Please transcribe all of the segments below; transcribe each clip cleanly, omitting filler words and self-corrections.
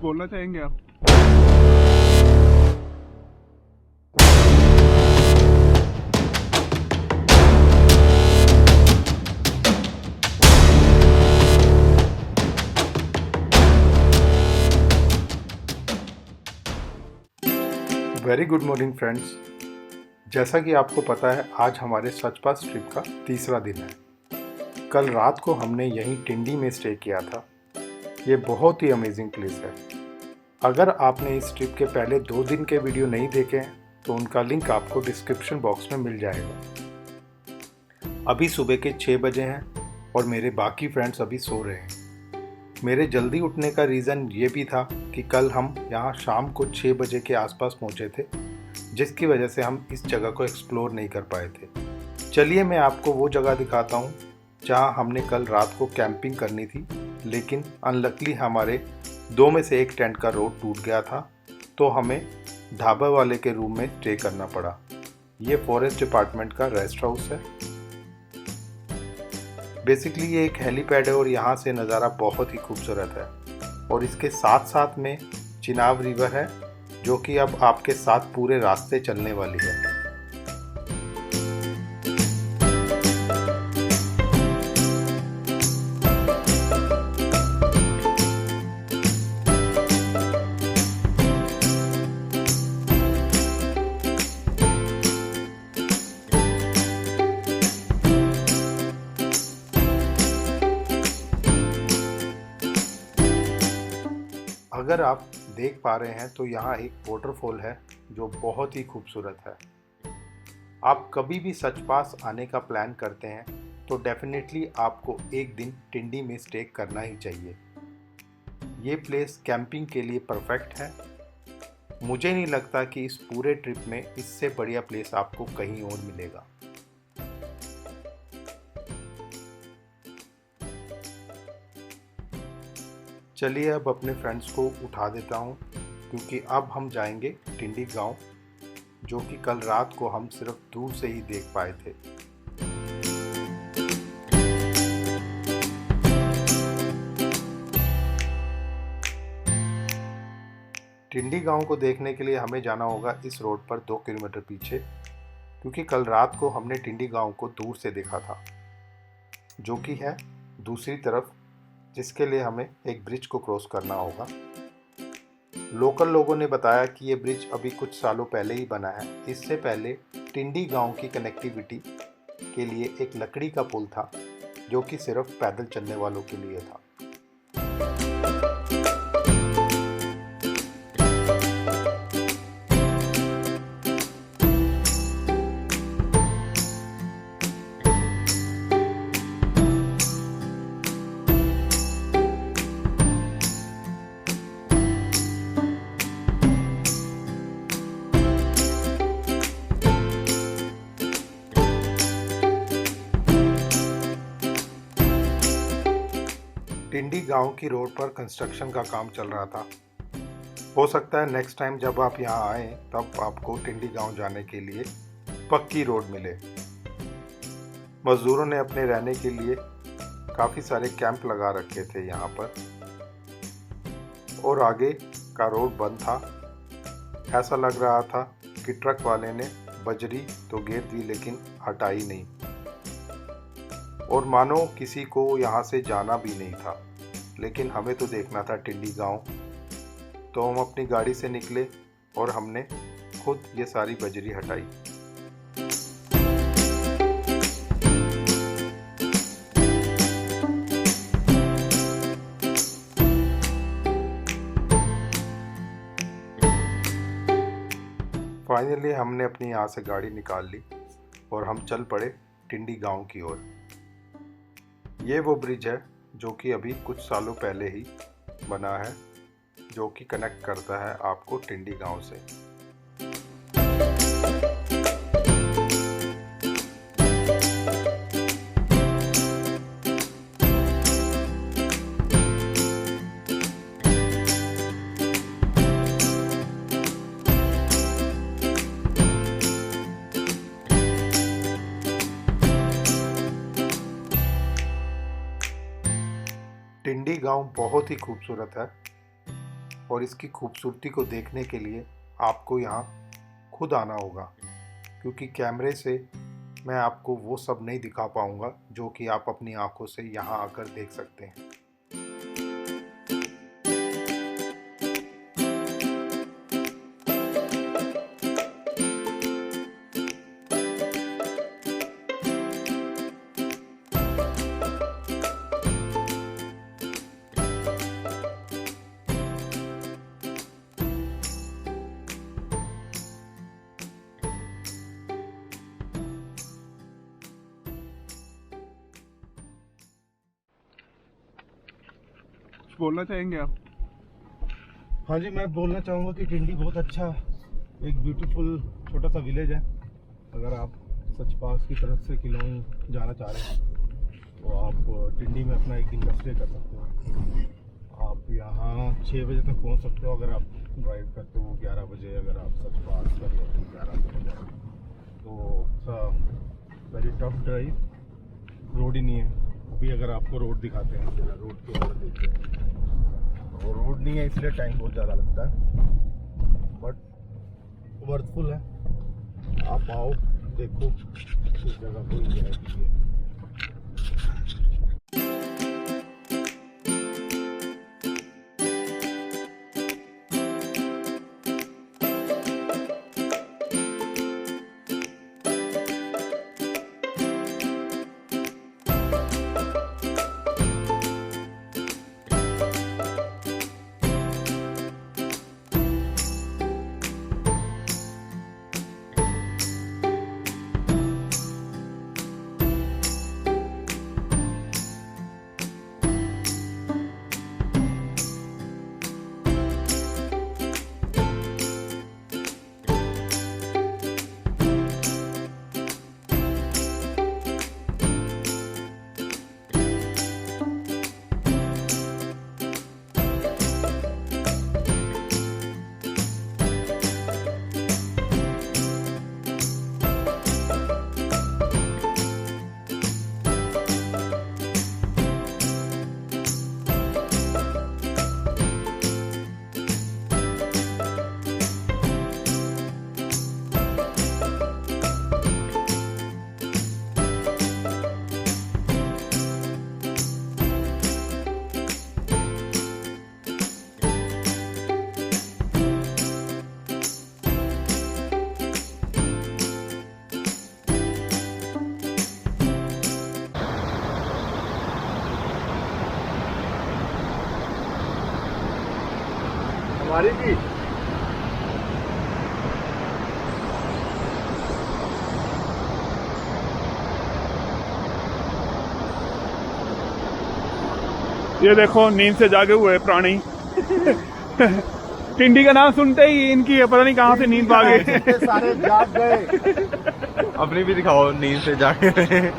बोलना चाहेंगे आप? Very good morning friends. जैसा कि आपको पता है, आज हमारे सच पास ट्रिप का तीसरा दिन है। कल रात को हमने यहीं टिंडी में स्टे किया था। ये बहुत ही अमेजिंग प्लेस है। अगर आपने इस ट्रिप के पहले 2 दिन के वीडियो नहीं देखे हैं तो उनका लिंक आपको डिस्क्रिप्शन बॉक्स में मिल जाएगा। अभी सुबह के 6 बजे हैं और मेरे बाकी फ्रेंड्स अभी सो रहे हैं। मेरे जल्दी उठने का रीज़न ये भी था कि कल हम यहाँ शाम को 6 बजे के आसपास पहुँचे थे, जिसकी वजह से हम इस जगह को एक्सप्लोर नहीं कर पाए थे। चलिए मैं आपको वो जगह दिखाता हूँ जहाँ हमने कल रात को कैंपिंग करनी थी, लेकिन अनलकली हमारे 2 में से एक टेंट का रोड टूट गया था, तो हमें ढाबा वाले के रूम में स्टे करना पड़ा। ये फॉरेस्ट डिपार्टमेंट का रेस्ट हाउस है। बेसिकली ये एक हेलीपैड है और यहाँ से नज़ारा बहुत ही खूबसूरत है। और इसके साथ साथ में चिनाब रिवर है, जो कि अब आपके साथ पूरे रास्ते चलने वाली है। अगर आप देख पा रहे हैं तो यहाँ एक वाटरफॉल है जो बहुत ही खूबसूरत है। आप कभी भी सच पास आने का प्लान करते हैं तो डेफिनेटली आपको एक दिन टिंडी में स्टे करना ही चाहिए। ये प्लेस कैंपिंग के लिए परफेक्ट है। मुझे नहीं लगता कि इस पूरे ट्रिप में इससे बढ़िया प्लेस आपको कहीं और मिलेगा। चलिए अब अपने फ्रेंड्स को उठा देता हूँ, क्योंकि अब हम जाएंगे टिंडी गांव, जो कि कल रात को हम सिर्फ दूर से ही देख पाए थे। टिंडी गांव को देखने के लिए हमें जाना होगा इस रोड पर 2 किलोमीटर पीछे, क्योंकि कल रात को हमने टिंडी गांव को दूर से देखा था, जो कि है दूसरी तरफ, जिसके लिए हमें एक ब्रिज को क्रॉस करना होगा। लोकल लोगों ने बताया कि ये ब्रिज अभी कुछ सालों पहले ही बना है। इससे पहले टिंडी गांव की कनेक्टिविटी के लिए एक लकड़ी का पुल था, जो कि सिर्फ पैदल चलने वालों के लिए था। टिंडी गांव की रोड पर कंस्ट्रक्शन का काम चल रहा था। हो सकता है नेक्स्ट टाइम जब आप यहाँ आए तब आपको टिंडी गांव जाने के लिए पक्की रोड मिले। मजदूरों ने अपने रहने के लिए काफ़ी सारे कैंप लगा रखे थे यहाँ पर, और आगे का रोड बंद था। ऐसा लग रहा था कि ट्रक वाले ने बजरी तो घेर दी लेकिन हटाई नहीं, और मानो किसी को यहाँ से जाना भी नहीं था। लेकिन हमें तो देखना था टिंडी गांव, तो हम अपनी गाड़ी से निकले और हमने खुद ये सारी बजरी हटाई। फाइनली हमने अपनी यहाँ से गाड़ी निकाल ली और हम चल पड़े टिंडी गांव की ओर। ये वो ब्रिज है जो कि अभी कुछ सालों पहले ही बना है, जो कि कनेक्ट करता है आपको टिंडी गांव से। टिंडी गांव बहुत ही खूबसूरत है और इसकी खूबसूरती को देखने के लिए आपको यहाँ खुद आना होगा, क्योंकि कैमरे से मैं आपको वो सब नहीं दिखा पाऊँगा जो कि आप अपनी आंखों से यहाँ आकर देख सकते हैं। बोलना चाहेंगे आप? हाँ जी, मैं बोलना चाहूँगा कि टिंडी बहुत अच्छा एक ब्यूटीफुल छोटा सा विलेज है। अगर आप सच पास की तरफ से किलोंग जाना चाह रहे हैं तो आप टिंडी में अपना एक दिन का स्टे कर सकते हो। आप यहाँ 6 बजे तक पहुँच सकते हो अगर आप ड्राइव करते हो 11 बजे। अगर आप सच पास कर लो तो 11 बजे, तो वेरी टफ ड्राइव, रोड ही नहीं है। अभी अगर आपको रोड दिखाते हैं, रोड के ऊपर देखते हैं, और रोड नहीं है इसलिए टाइम बहुत ज़्यादा लगता है, बट वर्थफुल है। आप आओ, देखो इस जगह को एंजॉय कीजिए। हमारी भी ये देखो नींद से जागे हुए प्राणी। टिंडी का नाम सुनते ही इनकी पता नहीं कहाँ से नींद भागे। सारे जाग गए। अपनी भी दिखाओ नींद से जागे हुए।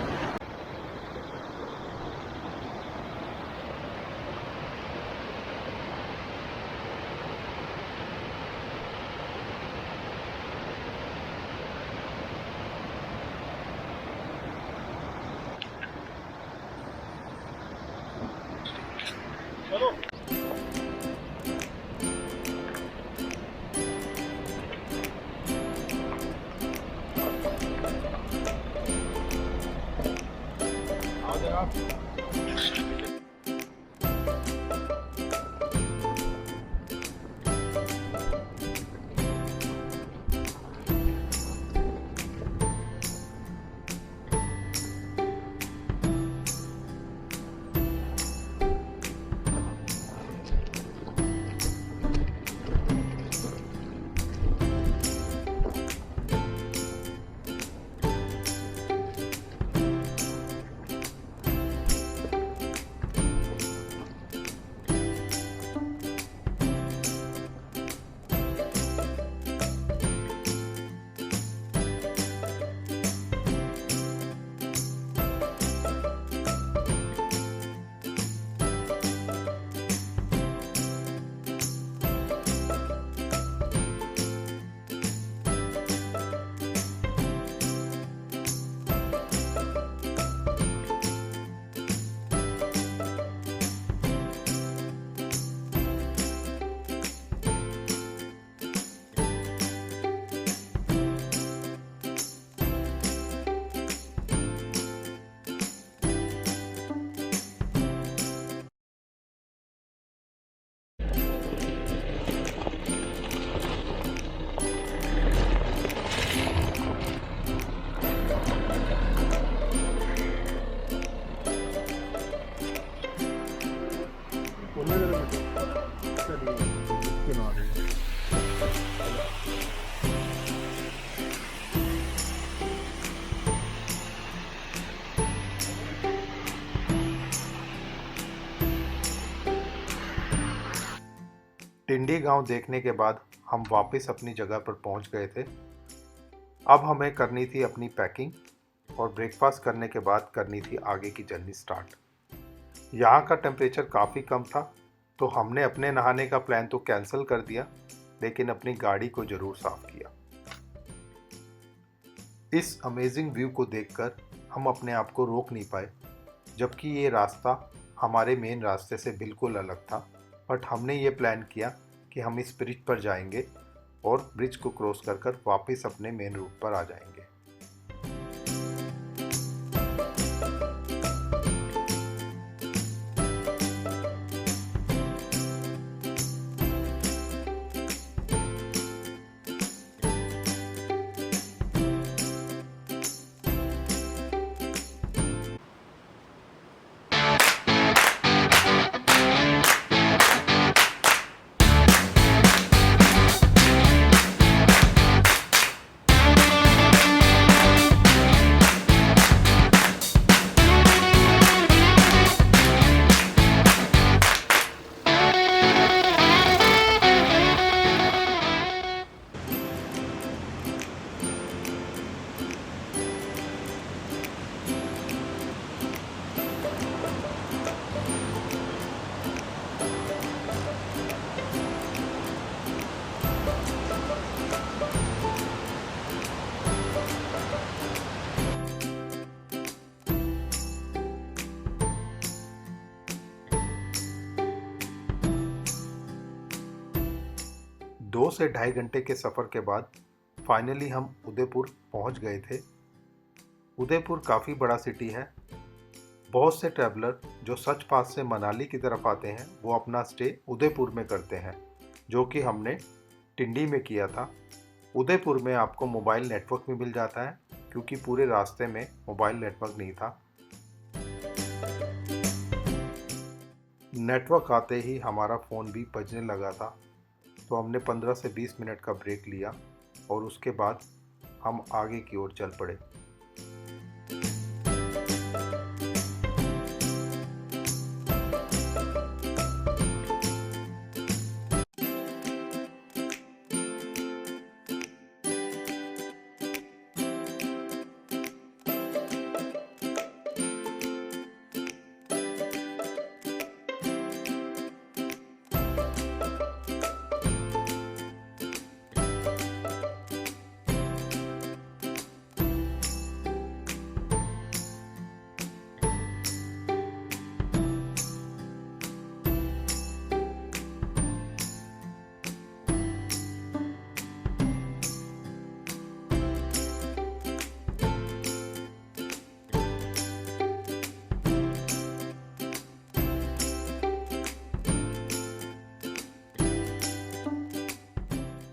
टिंडी गांव देखने के बाद हम वापस अपनी जगह पर पहुंच गए थे। अब हमें करनी थी अपनी पैकिंग और ब्रेकफास्ट करने के बाद करनी थी आगे की जर्नी स्टार्ट। यहाँ का टेम्परेचर काफ़ी कम था तो हमने अपने नहाने का प्लान तो कैंसिल कर दिया, लेकिन अपनी गाड़ी को ज़रूर साफ़ किया। इस अमेजिंग व्यू को देखकर हम अपने आप को रोक नहीं पाए, जबकि ये रास्ता हमारे मेन रास्ते से बिल्कुल अलग था। बट हमने ये प्लान किया कि हम इस ब्रिज पर जाएंगे और ब्रिज को क्रॉस कर वापस अपने मेन रूट पर आ जाएंगे। दो से ढाई घंटे के सफ़र के बाद फाइनली हम उदयपुर पहुंच गए थे। उदयपुर काफ़ी बड़ा सिटी है। बहुत से ट्रैवलर जो सच पास से मनाली की तरफ आते हैं वो अपना स्टे उदयपुर में करते हैं, जो कि हमने टिंडी में किया था। उदयपुर में आपको मोबाइल नेटवर्क भी मिल जाता है, क्योंकि पूरे रास्ते में मोबाइल नेटवर्क नहीं था। नेटवर्क आते ही हमारा फ़ोन भी बजने लगा था, तो हमने 15 से 20 मिनट का ब्रेक लिया और उसके बाद हम आगे की ओर चल पड़े।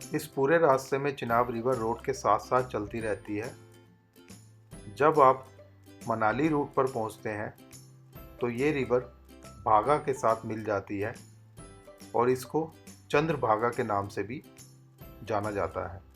इस पूरे रास्ते में चिनाब रिवर रोड के साथ साथ चलती रहती है। जब आप मनाली रूट पर पहुंचते हैं तो ये रिवर भागा के साथ मिल जाती है और इसको चंद्रभागा के नाम से भी जाना जाता है।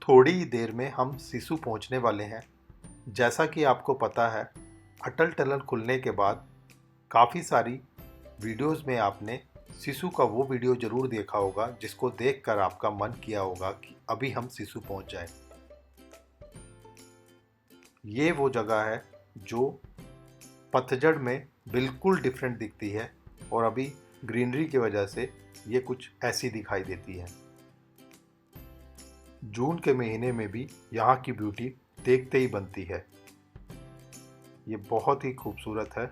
थोड़ी ही देर में हम सिसु पहुंचने वाले हैं। जैसा कि आपको पता है, अटल टनल खुलने के बाद काफ़ी सारी वीडियोस में आपने सिसु का वो वीडियो ज़रूर देखा होगा जिसको देखकर आपका मन किया होगा कि अभी हम सिसु पहुंच जाएं। ये वो जगह है जो पतझड़ में बिल्कुल डिफरेंट दिखती है और अभी ग्रीनरी की वजह से ये कुछ ऐसी दिखाई देती है। जून के महीने में भी यहाँ की ब्यूटी देखते ही बनती है। ये बहुत ही खूबसूरत है।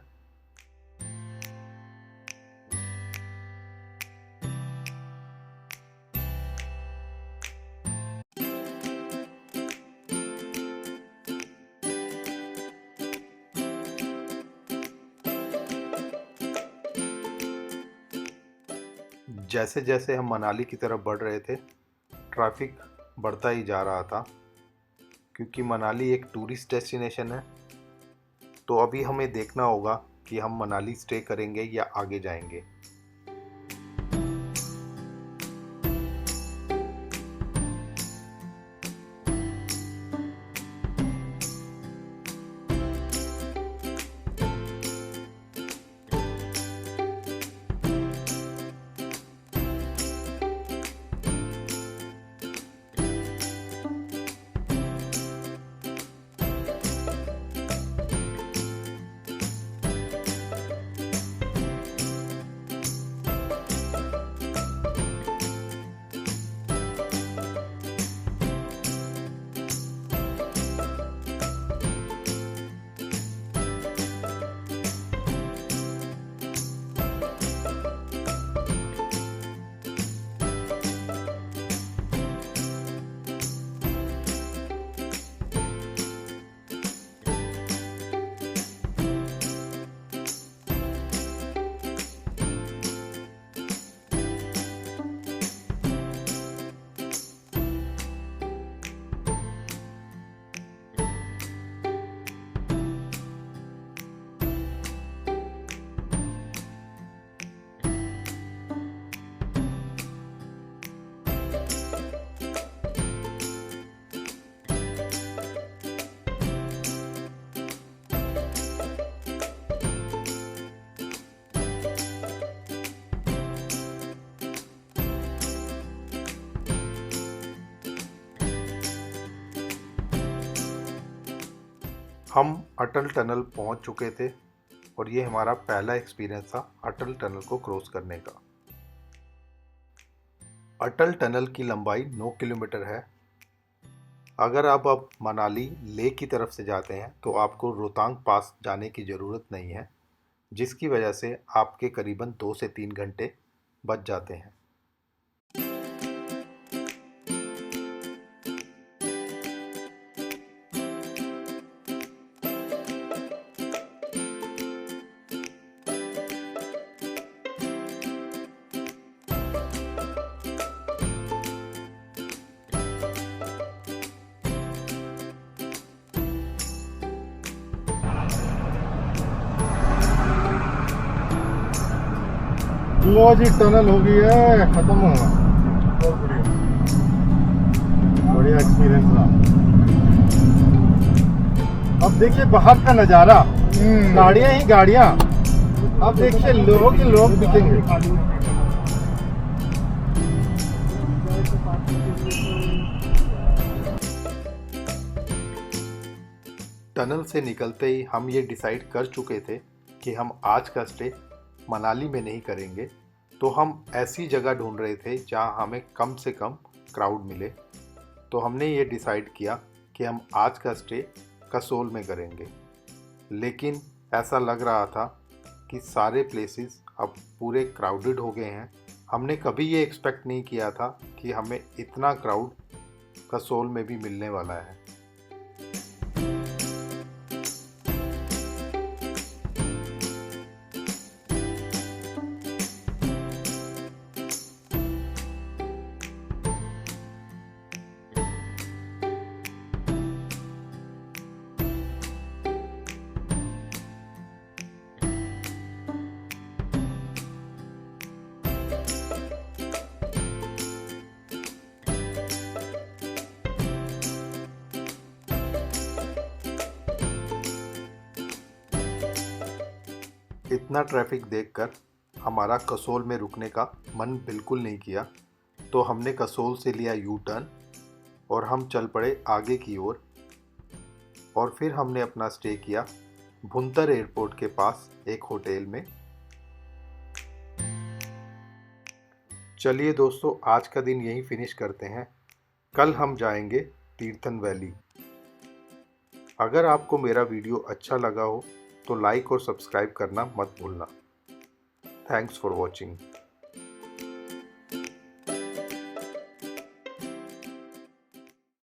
जैसे जैसे हम मनाली की तरफ बढ़ रहे थे, ट्रैफिक बढ़ता ही जा रहा था, क्योंकि मनाली एक टूरिस्ट डेस्टिनेशन है। तो अभी हमें देखना होगा कि हम मनाली स्टे करेंगे या आगे जाएंगे। हम अटल टनल पहुंच चुके थे और ये हमारा पहला एक्सपीरियंस था अटल टनल को क्रॉस करने का। अटल टनल की लंबाई 9 किलोमीटर है। अगर आप अब मनाली लेह की तरफ से जाते हैं तो आपको रोहतांग पास जाने की ज़रूरत नहीं है, जिसकी वजह से आपके करीबन 2 से 3 घंटे बच जाते हैं। लो जी, टनल हो गई है, खत्म होगा। बहुत बढ़िया बढ़िया एक्सपीरियंस रहा। अब देखिए बाहर का नजारा, गाड़ियां ही गाड़ियां। अब देखिए लोगों के लोग दिखेंगे। टनल से निकलते ही हम ये डिसाइड कर चुके थे कि हम आज का स्टे मनाली में नहीं करेंगे, तो हम ऐसी जगह ढूंढ रहे थे जहां हमें कम से कम क्राउड मिले। तो हमने ये डिसाइड किया कि हम आज का स्टे कसोल में करेंगे। लेकिन ऐसा लग रहा था कि सारे प्लेसेस अब पूरे क्राउडेड हो गए हैं। हमने कभी ये एक्सपेक्ट नहीं किया था कि हमें इतना क्राउड कसोल में भी मिलने वाला है। इतना ट्रैफिक देखकर हमारा कसोल में रुकने का मन बिल्कुल नहीं किया, तो हमने कसोल से लिया यू टर्न और हम चल पड़े आगे की ओर। और फिर हमने अपना स्टे किया भुंतर एयरपोर्ट के पास एक होटल में। चलिए दोस्तों, आज का दिन यहीं फिनिश करते हैं। कल हम जाएंगे तीर्थन वैली। अगर आपको मेरा वीडियो अच्छा लगा हो तो लाइक और सब्सक्राइब करना मत भूलना। Thanks for watching.